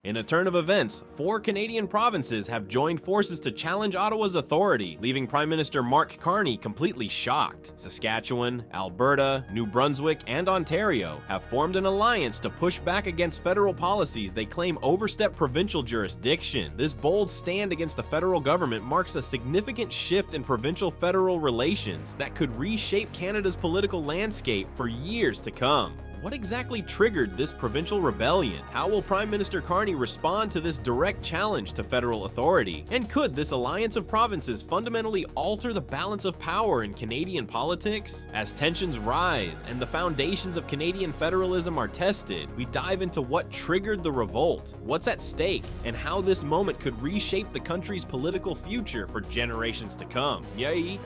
In a turn of events, 4 Canadian provinces have joined forces to challenge Ottawa's authority, leaving Prime Minister Mark Carney completely shocked. Saskatchewan, Alberta, New Brunswick, and Ontario have formed an alliance to push back against federal policies they claim overstep provincial jurisdiction. This bold stand against the federal government marks a significant shift in provincial-federal relations that could reshape Canada's political landscape for years to come. What exactly triggered this provincial rebellion? How will Prime Minister Carney respond to this direct challenge to federal authority? And could this alliance of provinces fundamentally alter the balance of power in Canadian politics? As tensions rise and the foundations of Canadian federalism are tested, we dive into what triggered the revolt, what's at stake, and how this moment could reshape the country's political future for generations to come. Yay!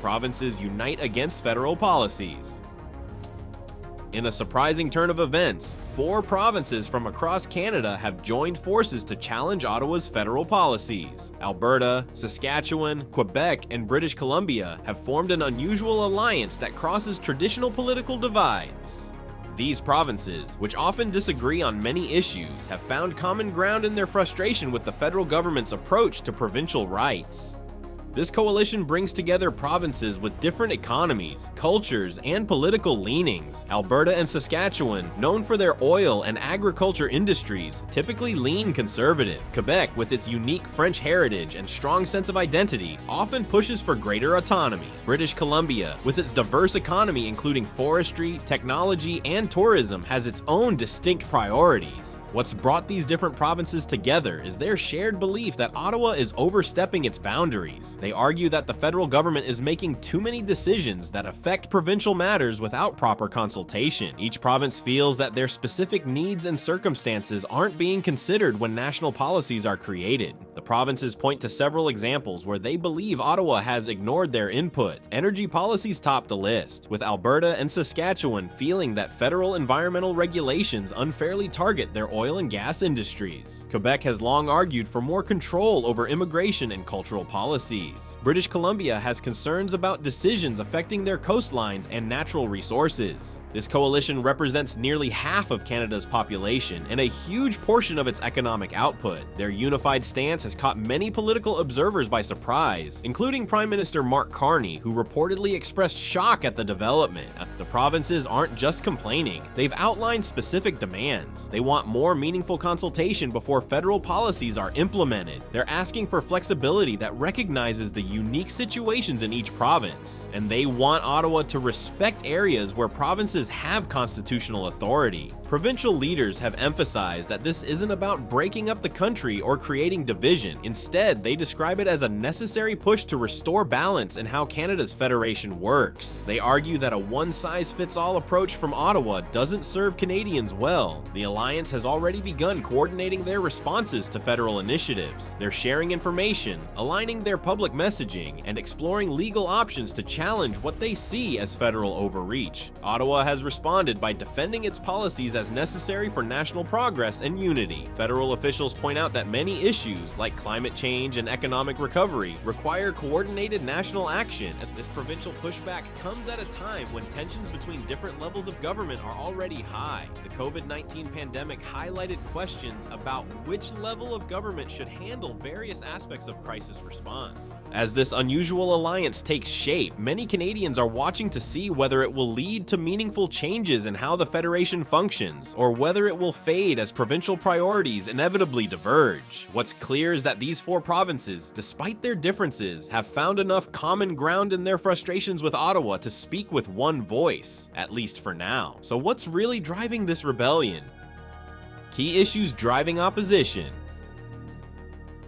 Provinces unite against federal policies. In a surprising turn of events, 4 provinces from across Canada have joined forces to challenge Ottawa's federal policies. Alberta, Saskatchewan, Quebec, and British Columbia have formed an unusual alliance that crosses traditional political divides. These provinces, which often disagree on many issues, have found common ground in their frustration with the federal government's approach to provincial rights. This coalition brings together provinces with different economies, cultures, and political leanings. Alberta and Saskatchewan, known for their oil and agriculture industries, typically lean conservative. Quebec, with its unique French heritage and strong sense of identity, often pushes for greater autonomy. British Columbia, with its diverse economy including forestry, technology, and tourism, has its own distinct priorities. What's brought these different provinces together is their shared belief that Ottawa is overstepping its boundaries. They argue that the federal government is making too many decisions that affect provincial matters without proper consultation. Each province feels that their specific needs and circumstances aren't being considered when national policies are created. The provinces point to several examples where they believe Ottawa has ignored their input. Energy policies top the list, with Alberta and Saskatchewan feeling that federal environmental regulations unfairly target their oil and gas industries. Quebec has long argued for more control over immigration and cultural policies. British Columbia has concerns about decisions affecting their coastlines and natural resources. This coalition represents nearly half of Canada's population and a huge portion of its economic output. Their unified stance has caught many political observers by surprise, including Prime Minister Mark Carney, who reportedly expressed shock at the development. The provinces aren't just complaining, they've outlined specific demands. They want more meaningful consultation before federal policies are implemented. They're asking for flexibility that recognizes the unique situations in each province, and they want Ottawa to respect areas where provinces have constitutional authority. Provincial leaders have emphasized that this isn't about breaking up the country or creating division. Instead, they describe it as a necessary push to restore balance in how Canada's federation works. They argue that a one-size-fits-all approach from Ottawa doesn't serve Canadians well. The alliance has already begun coordinating their responses to federal initiatives. They're sharing information, aligning their public messaging, and exploring legal options to challenge what they see as federal overreach. Ottawa has responded by defending its policies as necessary for national progress and unity. Federal officials point out that many issues, like climate change and economic recovery, require coordinated national action. This provincial pushback comes at a time when tensions between different levels of government are already high. The COVID-19 pandemic highlighted questions about which level of government should handle various aspects of crisis response. As this unusual alliance takes shape, many Canadians are watching to see whether it will lead to meaningful changes in how the Federation functions, or whether it will fade as provincial priorities inevitably diverge. What's clear is that these 4 provinces, despite their differences, have found enough common ground in their frustrations with Ottawa to speak with one voice, at least for now. So what's really driving this rebellion? Key issues driving opposition.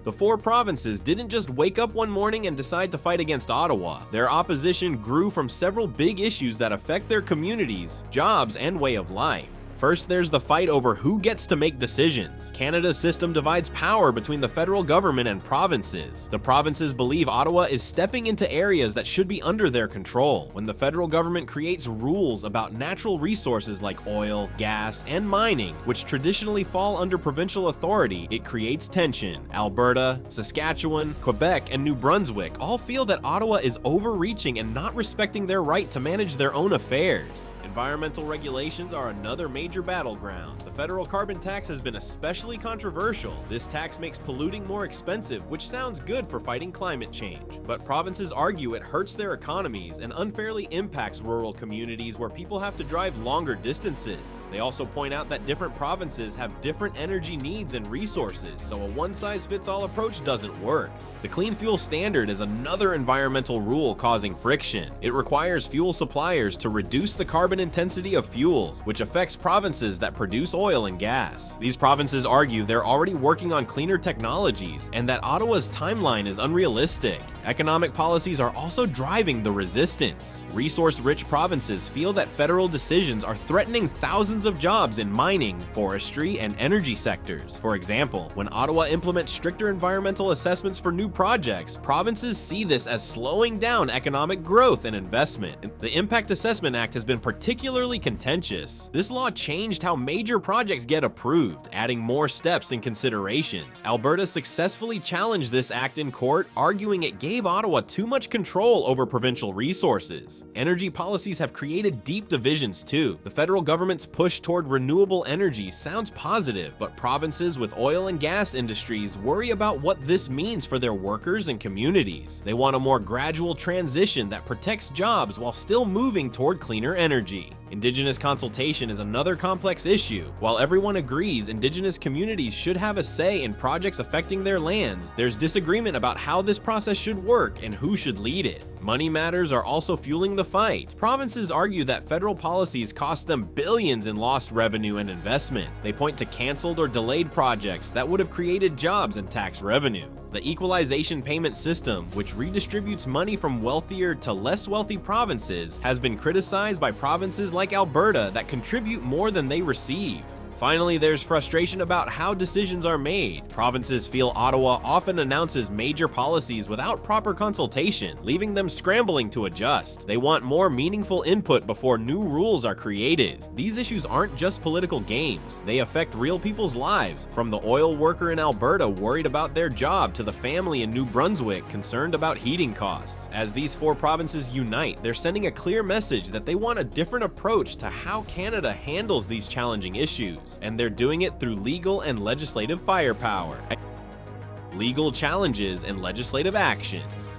The 4 provinces didn't just wake up one morning and decide to fight against Ottawa. Their opposition grew from several big issues that affect their communities, jobs, and way of life. First, there's the fight over who gets to make decisions. Canada's system divides power between the federal government and provinces. The provinces believe Ottawa is stepping into areas that should be under their control. When the federal government creates rules about natural resources like oil, gas, and mining, which traditionally fall under provincial authority, it creates tension. Alberta, Saskatchewan, Quebec, and New Brunswick all feel that Ottawa is overreaching and not respecting their right to manage their own affairs. Environmental regulations are another major major battleground. The federal carbon tax has been especially controversial. This tax makes polluting more expensive, which sounds good for fighting climate change. But provinces argue it hurts their economies and unfairly impacts rural communities where people have to drive longer distances. They also point out that different provinces have different energy needs and resources, so a one-size-fits-all approach doesn't work. The Clean Fuel Standard is another environmental rule causing friction. It requires fuel suppliers to reduce the carbon intensity of fuels, which affects provinces that produce oil and gas. These provinces argue they're already working on cleaner technologies and that Ottawa's timeline is unrealistic. Economic policies are also driving the resistance. Resource-rich provinces feel that federal decisions are threatening thousands of jobs in mining, forestry, and energy sectors. For example, when Ottawa implements stricter environmental assessments for new projects, provinces see this as slowing down economic growth and investment. The Impact Assessment Act has been particularly contentious. This law changed how major projects get approved, adding more steps and considerations. Alberta successfully challenged this act in court, arguing it gave Ottawa too much control over provincial resources. Energy policies have created deep divisions too. The federal government's push toward renewable energy sounds positive, but provinces with oil and gas industries worry about what this means for their workers and communities. They want a more gradual transition that protects jobs while still moving toward cleaner energy. Indigenous consultation is another complex issue. While everyone agrees Indigenous communities should have a say in projects affecting their lands, there's disagreement about how this process should work and who should lead it. Money matters are also fueling the fight. Provinces argue that federal policies cost them billions in lost revenue and investment. They point to canceled or delayed projects that would have created jobs and tax revenue. The equalization payment system, which redistributes money from wealthier to less wealthy provinces, has been criticized by provinces like Alberta that contribute more than they receive. Finally, there's frustration about how decisions are made. Provinces feel Ottawa often announces major policies without proper consultation, leaving them scrambling to adjust. They want more meaningful input before new rules are created. These issues aren't just political games. They affect real people's lives, from the oil worker in Alberta worried about their job to the family in New Brunswick concerned about heating costs. As these four provinces unite, they're sending a clear message that they want a different approach to how Canada handles these challenging issues. And they're doing it through legal and legislative firepower. Legal challenges and legislative actions.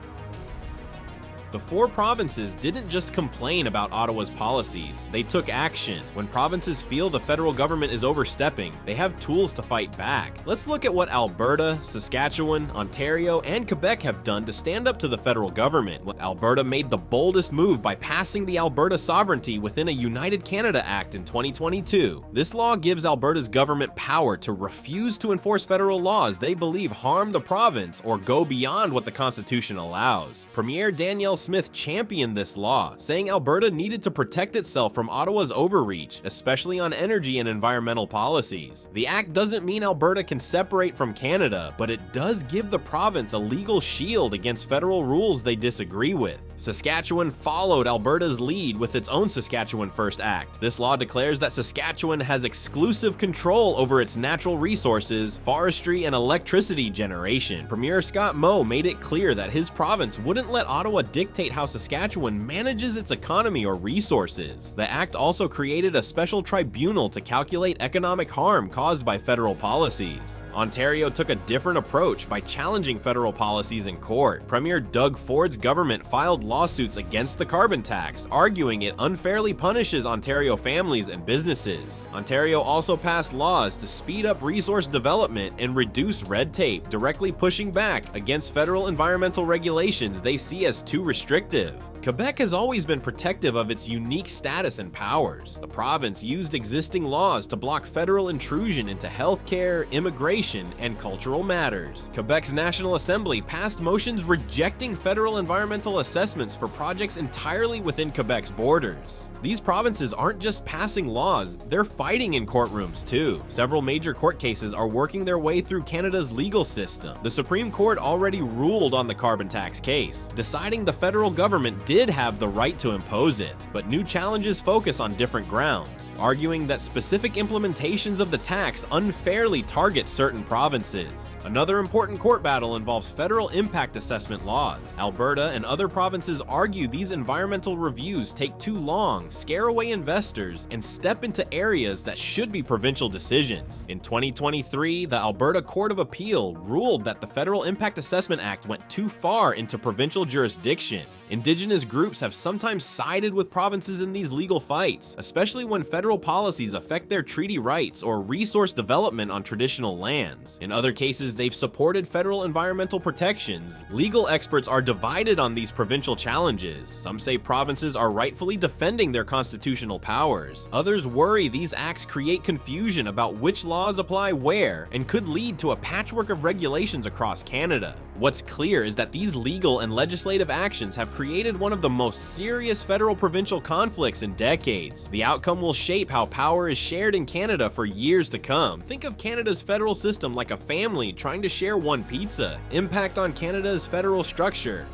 The four provinces didn't just complain about Ottawa's policies, they took action. When provinces feel the federal government is overstepping, they have tools to fight back. Let's look at what Alberta, Saskatchewan, Ontario, and Quebec have done to stand up to the federal government. Alberta made the boldest move by passing the Alberta Sovereignty within a United Canada Act in 2022. This law gives Alberta's government power to refuse to enforce federal laws they believe harm the province or go beyond what the Constitution allows. Premier Danielle Smith championed this law, saying Alberta needed to protect itself from Ottawa's overreach, especially on energy and environmental policies. The act doesn't mean Alberta can separate from Canada, but it does give the province a legal shield against federal rules they disagree with. Saskatchewan followed Alberta's lead with its own Saskatchewan First Act. This law declares that Saskatchewan has exclusive control over its natural resources, forestry, and electricity generation. Premier Scott Moe made it clear that his province wouldn't let Ottawa dictate how Saskatchewan manages its economy or resources. The act also created a special tribunal to calculate economic harm caused by federal policies. Ontario took a different approach by challenging federal policies in court. Premier Doug Ford's government filed lawsuits against the carbon tax, arguing it unfairly punishes Ontario families and businesses. Ontario also passed laws to speed up resource development and reduce red tape, directly pushing back against federal environmental regulations they see as too restrictive. Quebec has always been protective of its unique status and powers. The province used existing laws to block federal intrusion into healthcare, immigration, and cultural matters. Quebec's National Assembly passed motions rejecting federal environmental assessments for projects entirely within Quebec's borders. These provinces aren't just passing laws, they're fighting in courtrooms too. Several major court cases are working their way through Canada's legal system. The Supreme Court already ruled on the carbon tax case, deciding the federal government did have the right to impose it, but new challenges focus on different grounds, arguing that specific implementations of the tax unfairly target certain provinces. Another important court battle involves federal impact assessment laws. Alberta and other provinces argue these environmental reviews take too long, scare away investors, and step into areas that should be provincial decisions. In 2023, the Alberta Court of Appeal ruled that the Federal Impact Assessment Act went too far into provincial jurisdiction. Indigenous groups have sometimes sided with provinces in these legal fights, especially when federal policies affect their treaty rights or resource development on traditional lands. In other cases, they've supported federal environmental protections. Legal experts are divided on these provincial challenges. Some say provinces are rightfully defending their constitutional powers. Others worry these acts create confusion about which laws apply where and could lead to a patchwork of regulations across Canada. What's clear is that these legal and legislative actions have created one of the most serious federal-provincial conflicts in decades. The outcome will shape how power is shared in Canada for years to come. Think of Canada's federal system like a family trying to share one pizza. Impact on Canada's federal structure.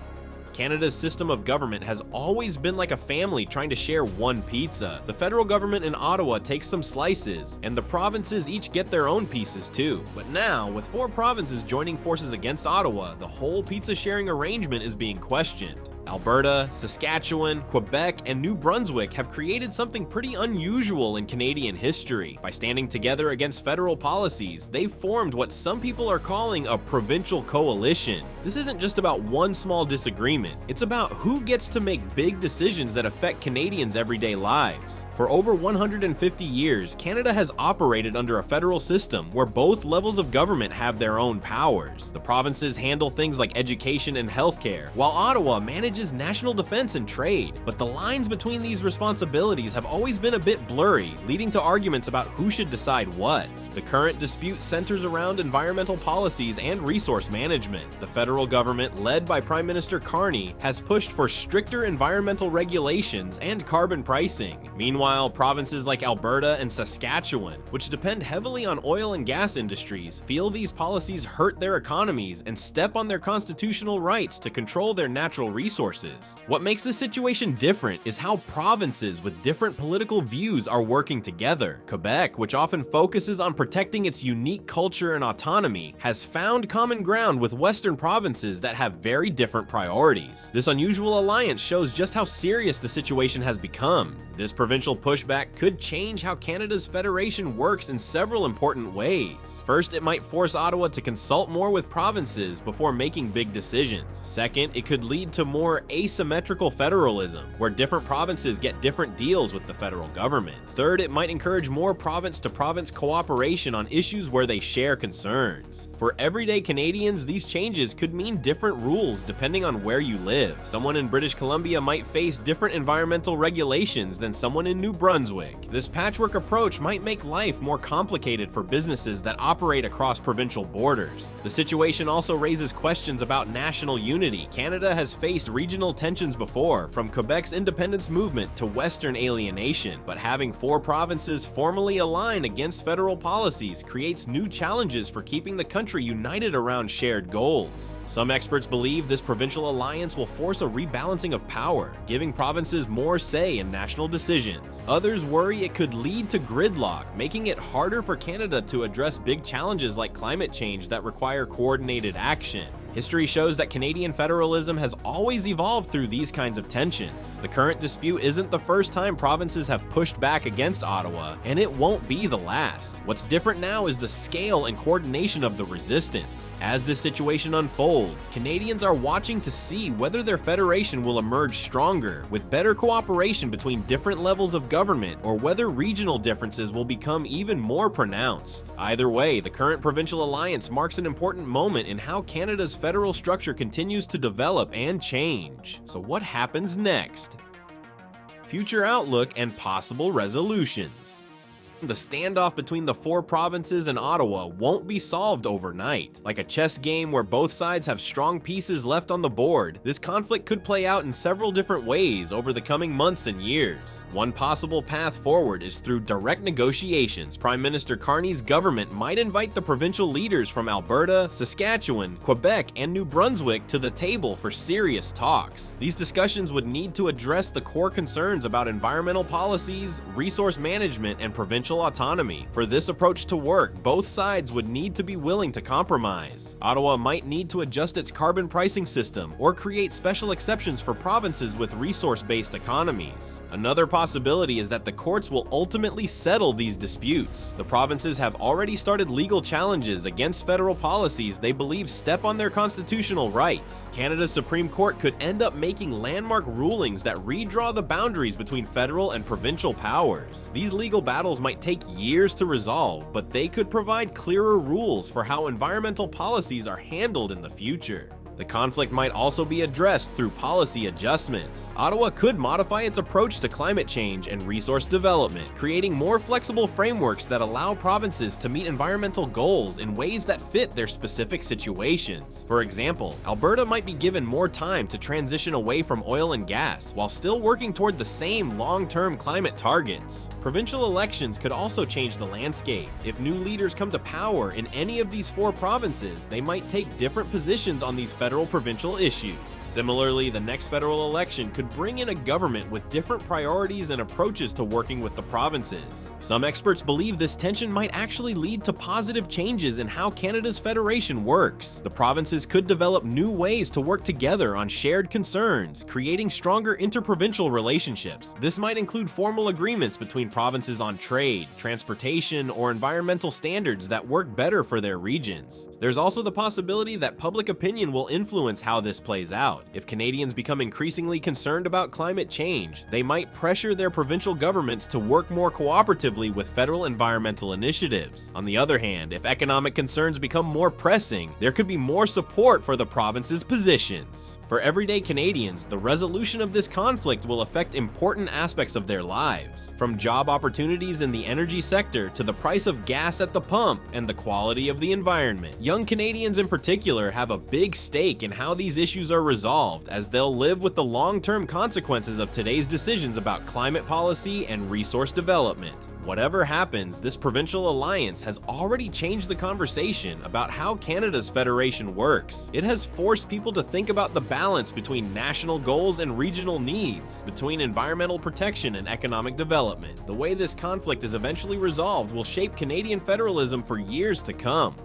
Canada's system of government has always been like a family trying to share one pizza. The federal government in Ottawa takes some slices, and the provinces each get their own pieces too. But now, with 4 provinces joining forces against Ottawa, the whole pizza sharing arrangement is being questioned. Alberta, Saskatchewan, Quebec, and New Brunswick have created something pretty unusual in Canadian history. By standing together against federal policies, they've formed what some people are calling a provincial coalition. This isn't just about one small disagreement, it's about who gets to make big decisions that affect Canadians' everyday lives. For over 150 years, Canada has operated under a federal system where both levels of government have their own powers. The provinces handle things like education and healthcare, while Ottawa manages national defense and trade. But the lines between these responsibilities have always been a bit blurry, leading to arguments about who should decide what. The current dispute centers around environmental policies and resource management. The federal government, led by Prime Minister Carney, has pushed for stricter environmental regulations and carbon pricing. Meanwhile, provinces like Alberta and Saskatchewan, which depend heavily on oil and gas industries, feel these policies hurt their economies and step on their constitutional rights to control their natural resources. What makes this situation different is how provinces with different political views are working together. Quebec, which often focuses on protecting its unique culture and autonomy, has found common ground with Western provinces that have very different priorities. This unusual alliance shows just how serious the situation has become. This provincial pushback could change how Canada's federation works in several important ways. First, it might force Ottawa to consult more with provinces before making big decisions. Second, it could lead to more asymmetrical federalism, where different provinces get different deals with the federal government. Third, it might encourage more province-to-province cooperation on issues where they share concerns. For everyday Canadians, these changes could mean different rules depending on where you live. Someone in British Columbia might face different environmental regulations than someone in New Brunswick. This patchwork approach might make life more complicated for businesses that operate across provincial borders. The situation also raises questions about national unity. Canada has faced regional tensions before, from Quebec's independence movement to Western alienation, but having 4 provinces formally align against federal policies creates new challenges for keeping the country united around shared goals. Some experts believe this provincial alliance will force a rebalancing of power, giving provinces more say in national decisions. Others worry it could lead to gridlock, making it harder for Canada to address big challenges like climate change that require coordinated action. History shows that Canadian federalism has always evolved through these kinds of tensions. The current dispute isn't the first time provinces have pushed back against Ottawa, and it won't be the last. What's different now is the scale and coordination of the resistance. As this situation unfolds, Canadians are watching to see whether their federation will emerge stronger, with better cooperation between different levels of government, or whether regional differences will become even more pronounced. Either way, the current provincial alliance marks an important moment in how Canada's federal structure continues to develop and change. So what happens next? Future outlook and possible resolutions. The standoff between the four provinces and Ottawa won't be solved overnight. Like a chess game where both sides have strong pieces left on the board, this conflict could play out in several different ways over the coming months and years. One possible path forward is through direct negotiations. Prime Minister Carney's government might invite the provincial leaders from Alberta, Saskatchewan, Quebec, and New Brunswick to the table for serious talks. These discussions would need to address the core concerns about environmental policies, resource management, and provincial autonomy. For this approach to work, both sides would need to be willing to compromise. Ottawa might need to adjust its carbon pricing system or create special exceptions for provinces with resource-based economies. Another possibility is that the courts will ultimately settle these disputes. The provinces have already started legal challenges against federal policies they believe step on their constitutional rights. Canada's Supreme Court could end up making landmark rulings that redraw the boundaries between federal and provincial powers. These legal battles might take years to resolve, but they could provide clearer rules for how environmental policies are handled in the future. The conflict might also be addressed through policy adjustments. Ottawa could modify its approach to climate change and resource development, creating more flexible frameworks that allow provinces to meet environmental goals in ways that fit their specific situations. For example, Alberta might be given more time to transition away from oil and gas, while still working toward the same long-term climate targets. Provincial elections could also change the landscape. If new leaders come to power in any of these four provinces, they might take different positions on these federal-provincial issues. Similarly, the next federal election could bring in a government with different priorities and approaches to working with the provinces. Some experts believe this tension might actually lead to positive changes in how Canada's federation works. The provinces could develop new ways to work together on shared concerns, creating stronger interprovincial relationships. This might include formal agreements between provinces on trade, transportation, or environmental standards that work better for their regions. There's also the possibility that public opinion will influence how this plays out. If Canadians become increasingly concerned about climate change, they might pressure their provincial governments to work more cooperatively with federal environmental initiatives. On the other hand, if economic concerns become more pressing, there could be more support for the province's positions. For everyday Canadians, the resolution of this conflict will affect important aspects of their lives, from job opportunities in the energy sector to the price of gas at the pump and the quality of the environment. Young Canadians in particular have a big stake in how these issues are resolved, as they'll live with the long-term consequences of today's decisions about climate policy and resource development. Whatever happens, this provincial alliance has already changed the conversation about how Canada's federation works. It has forced people to think about the balance between national goals and regional needs, between environmental protection and economic development. The way this conflict is eventually resolved will shape Canadian federalism for years to come.